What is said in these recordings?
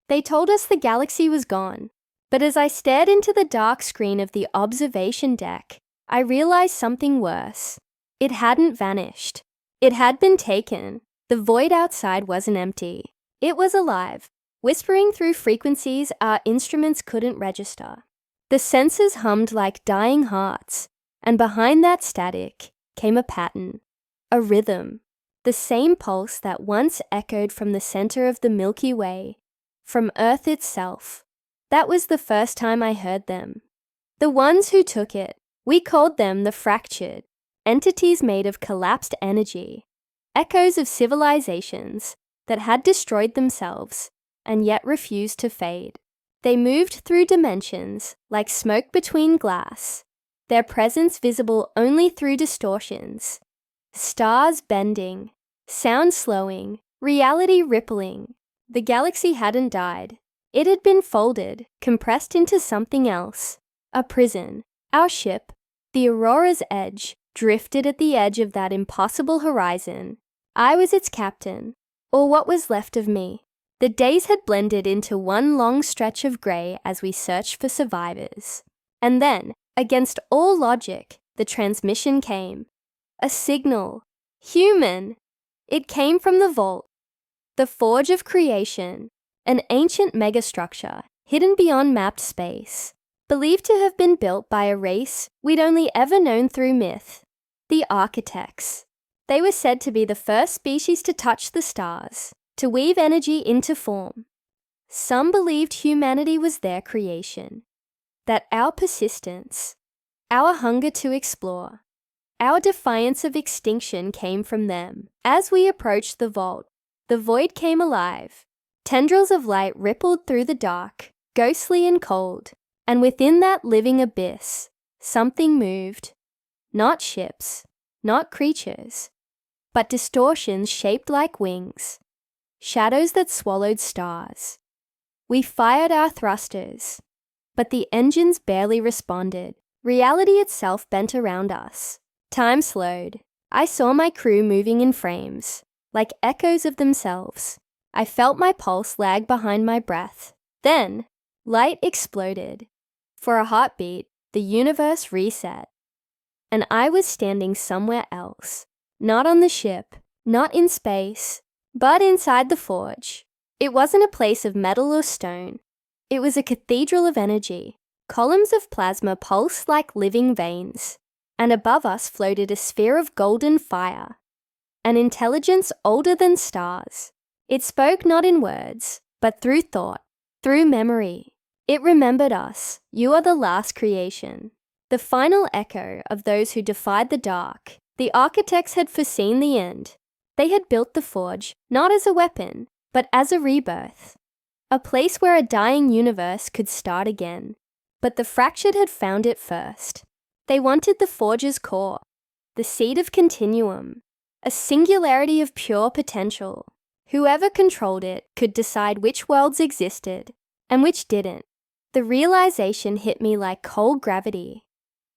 They told us the galaxy was gone. But as I stared into the dark screen of the observation deck, I realized something worse. It hadn't vanished. It had been taken. The void outside wasn't empty. It was alive, whispering through frequencies our instruments couldn't register. The sensors hummed like dying hearts, and behind that static came a pattern, a rhythm, the same pulse that once echoed from the center of the Milky Way, from Earth itself. That was the first time I heard them. The ones who took it, we called them the fractured, entities made of collapsed energy, echoes of civilizations that had destroyed themselves and yet refused to fade. They moved through dimensions like smoke between glass, their presence visible only through distortions. Stars bending, sound slowing, reality rippling. The galaxy hadn't died. It had been folded, compressed into something else. A prison. Our ship, the Aurora's edge, drifted at the edge of that impossible horizon. I was its captain, or what was left of me. The days had blended into one long stretch of grey as we searched for survivors. And then, against all logic, the transmission came. A signal. Human. It came from the vault. The forge of creation. An ancient megastructure, hidden beyond mapped space. Believed to have been built by a race we'd only ever known through myth. The architects. They were said to be the first species to touch the stars, to weave energy into form. Some believed humanity was their creation, that our persistence, our hunger to explore, our defiance of extinction came from them. As we approached the vault, the void came alive. Tendrils of light rippled through the dark, ghostly and cold, and within that living abyss, something moved. Not ships, not creatures, but distortions shaped like wings, shadows that swallowed stars. We fired our thrusters, but the engines barely responded. Reality itself bent around us. Time slowed. I saw my crew moving in frames, like echoes of themselves. I felt my pulse lag behind my breath. Then, light exploded. For a heartbeat, the universe reset. And I was standing somewhere else. Not on the ship, not in space, but inside the forge. It wasn't a place of metal or stone. It was a cathedral of energy. Columns of plasma pulsed like living veins. And above us floated a sphere of golden fire. An intelligence older than stars. It spoke not in words, but through thought, through memory. It remembered us. You are the last creation. The final echo of those who defied the dark. The architects had foreseen the end. They had built the forge, not as a weapon, but as a rebirth. A place where a dying universe could start again. But the fractured had found it first. They wanted the forge's core, the seed of continuum, a singularity of pure potential. Whoever controlled it could decide which worlds existed and which didn't. The realization hit me like cold gravity.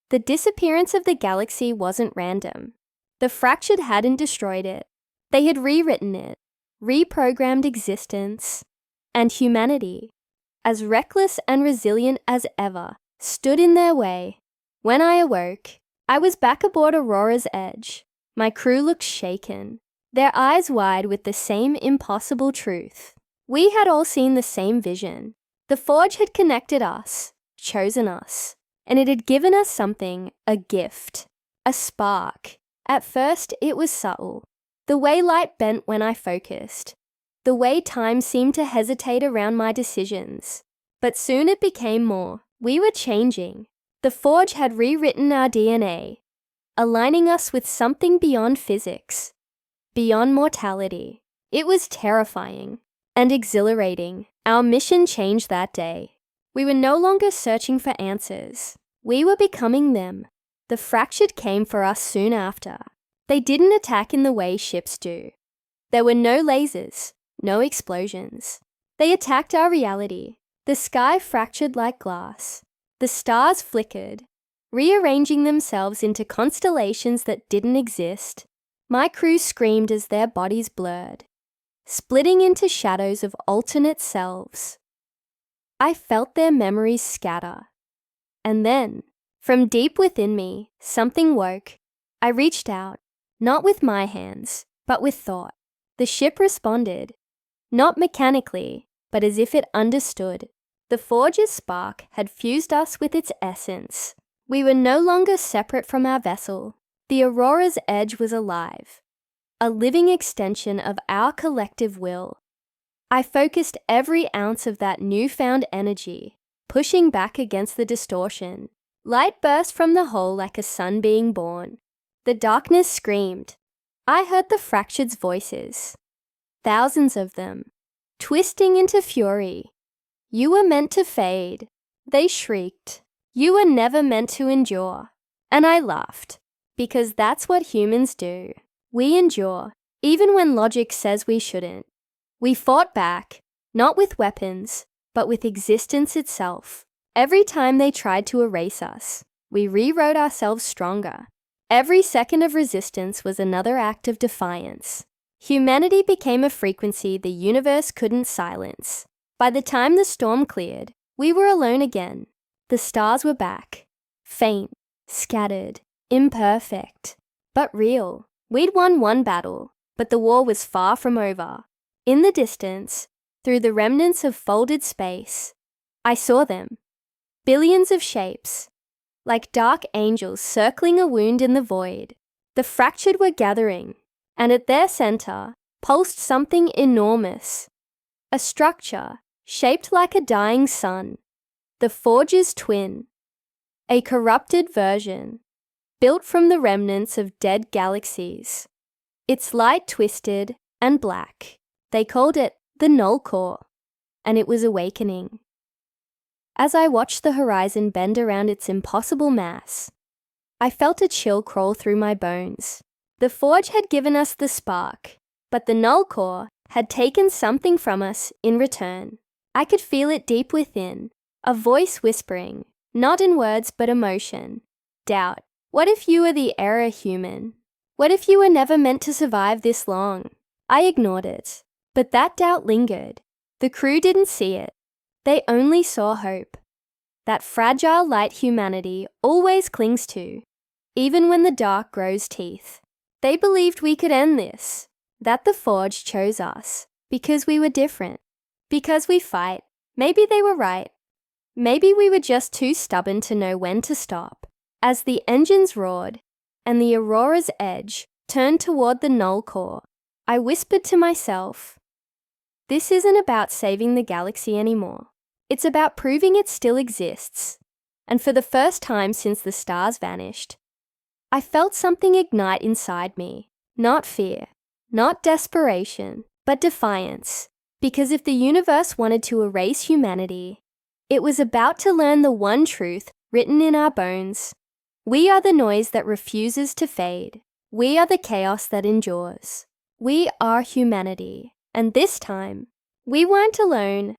The disappearance of the galaxy wasn't random. The fractured hadn't destroyed it. They had rewritten it, reprogrammed existence, and humanity, as reckless and resilient as ever, stood in their way. When I awoke, I was back aboard Aurora's edge. My crew looked shaken, their eyes wide with the same impossible truth. We had all seen the same vision. The forge had connected us, chosen us, and it had given us something, a gift, a spark. At first, it was subtle. The way light bent when I focused. The way time seemed to hesitate around my decisions. But soon it became more. We were changing. The forge had rewritten our DNA, aligning us with something beyond physics. Beyond mortality. It was terrifying and exhilarating. Our mission changed that day. We were no longer searching for answers. We were becoming them. The fractured came for us soon after. They didn't attack in the way ships do. There were no lasers, no explosions. They attacked our reality. The sky fractured like glass. The stars flickered, rearranging themselves into constellations that didn't exist. My crew screamed as their bodies blurred, splitting into shadows of alternate selves. I felt their memories scatter. And then, from deep within me, something woke. I reached out, not with my hands, but with thought. The ship responded, not mechanically, but as if it understood. The forge's spark had fused us with its essence. We were no longer separate from our vessel. The Aurora's edge was alive, a living extension of our collective will. I focused every ounce of that newfound energy, pushing back against the distortion. Light burst from the hole like a sun being born. The darkness screamed. I heard the fractured's voices, thousands of them, twisting into fury. You were meant to fade, they shrieked. You were never meant to endure. And I laughed, because that's what humans do. We endure, even when logic says we shouldn't. We fought back, not with weapons, but with existence itself. Every time they tried to erase us, we rewrote ourselves stronger. Every second of resistance was another act of defiance. Humanity became a frequency the universe couldn't silence. By the time the storm cleared, we were alone again. The stars were back, faint, scattered, imperfect, but real. We'd won one battle, but the war was far from over. In the distance, through the remnants of folded space, I saw them. Billions of shapes, like dark angels circling a wound in the void. The fractured were gathering, and at their center pulsed something enormous. A structure shaped like a dying sun. The Forge's twin. A corrupted version, built from the remnants of dead galaxies. Its light twisted and black. They called it the Null Core, and it was awakening. As I watched the horizon bend around its impossible mass, I felt a chill crawl through my bones. The Forge had given us the spark, but the Null Core had taken something from us in return. I could feel it deep within, a voice whispering, not in words but emotion. Doubt. What if you were the error human? What if you were never meant to survive this long? I ignored it, but that doubt lingered. The crew didn't see it. They only saw hope. That fragile light humanity always clings to, even when the dark grows teeth. They believed we could end this, that the Forge chose us, because we were different, because we fight. Maybe they were right. Maybe we were just too stubborn to know when to stop. As the engines roared, and the Aurora's edge turned toward the Null Core, I whispered to myself, this isn't about saving the galaxy anymore. It's about proving it still exists. And for the first time since the stars vanished, I felt something ignite inside me. Not fear, not desperation, but defiance. Because if the universe wanted to erase humanity, it was about to learn the one truth written in our bones. We are the noise that refuses to fade. We are the chaos that endures. We are humanity. And this time, we weren't alone.